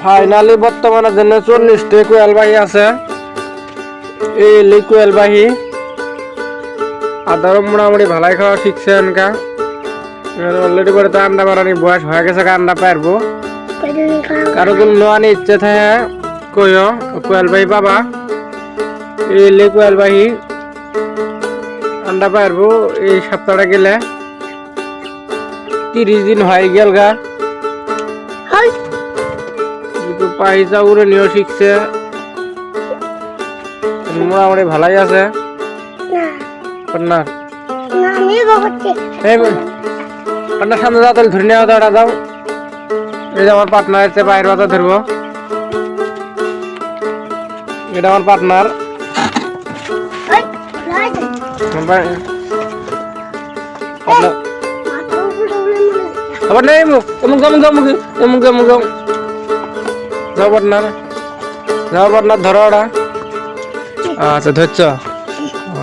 Finally বর্তমানে জন্য 40টা কোয়েল বাহি আছে। এই কোয়েল বাহি আদার মোটামুটি ভালাই খাওয়া শিখছে এনকা। অলরেডি করে তো আন্ডা মারানি বয়স হয়ে গেছে, আন্ডা পারবো। কারো কোন নোয়ানি ইচ্ছে থাকে কইও কোয়েল বাহি বাবা। এই কোয়েল বাহি আন্ডা পারবো এই সপ্তাহটা গেলে। 30 দিন হয়ে গেল গা। পাহিজা উড়ে নিয়েও শিখছে, মোটামুটি ভালাই আছে। পান্নার সামনে যাও, তাহলে ধরে নেওয়া দাঁড়া দাও। এই যে আমার পার্টনার এসে বাইরের বাতা ধরবো। এটা আমার পার্টনার। আবার নেই এমন যাও পার্টনার, যাও পার্টনার ধরো ওটা। আচ্ছা ধরছ।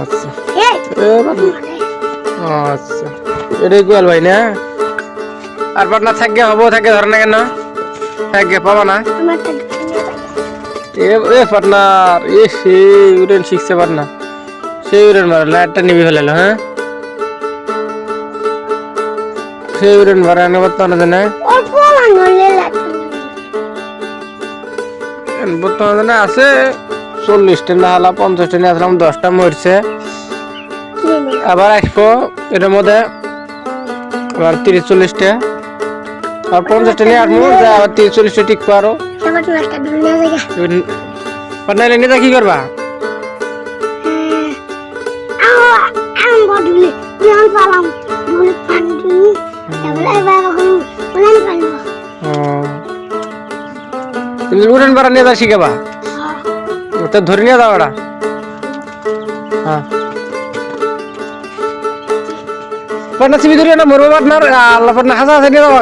আচ্ছা আচ্ছা এটাই কোয়াল ভাই না। আর পার্টনার থাকবে হবো, থাকে ধরে না কেন থাকবে পাবা না। এ পার্টনার সেই উড়েন শিখছে পার্টনার, সেই উড়েন মারা লাইটটা নিবি ফেলালো। হ্যাঁ সেই উড়েন মারা এনে বর্তমানে জানে বর্তমানে আছে 40টা না হলা 50টা নিয়ে আসলাম, 10টা মরছে। আবার আসবো এটার মধ্যে আবার 30-40টা আর 50টা নিয়ে আসবো, আবার 30-40টা ঠিক পারো। পার্টনার নিয়ে কি করবা? তুমি উড়ান পাড়া নিয়ে যা শিখাবা, তো ধরে নিয়ে যাও ওটা। হ্যাঁ পার্টনার তুমি ধরে না মরবো পার্টনার। আল্লাহ পার্টনার হাসা হাসা নিয়ে যাবো।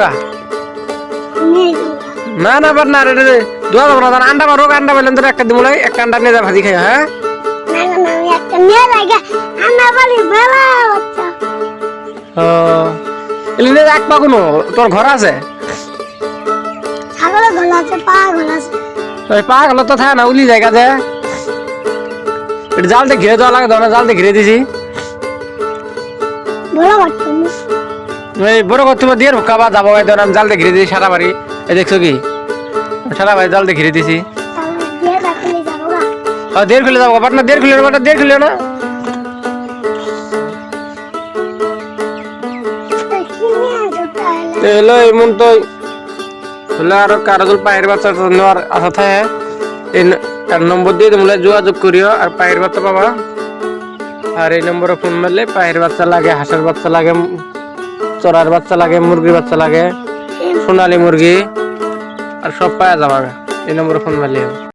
না না পার্টনার এটা দোয়া যাবো না, আন্ডা মারো। আন্ডা পাইলেন তো একটা দিমলাই, একটা আন্ডা নিয়ে যা ভাজি খাই। হ্যাঁ এক পা কোনো তোর ঘর আছে? পা গেল তো থাকে না, উলি জায়গা যে জালতে ঘিরে দেওয়া লাগে। ধরো জালতে ঘিরে দিছি। বড় কথা তোমার দিয়ে ঢোকাবা যাবো, আমি জালতে ঘিরে দিছি সারা বাড়ি। এই দেখছো কি সারা বাড়ি জালতে ঘিরে দিছি। দেড় খুলে যাবো পার্টনার, দেড় খুলে পার্টনার, দেড় খুলে না। এলো এমন তো আর কারো পায়ের বাচ্চা নেওয়ার আশা থাকে এই নম্বর দিয়ে তোমরা যোগাযোগ করিও আর পায়ের বাচ্চা পাবা। আর এই নম্বরে ফোন মারলে পায়ের বাচ্চা লাগে, হাঁসের বাচ্চা লাগে, চড়ার বাচ্চা লাগে, মুরগির বাচ্চা লাগে, সোনালী মুরগি আর সব পাওয়া যাবে এই নম্বরে ফোন মারলে।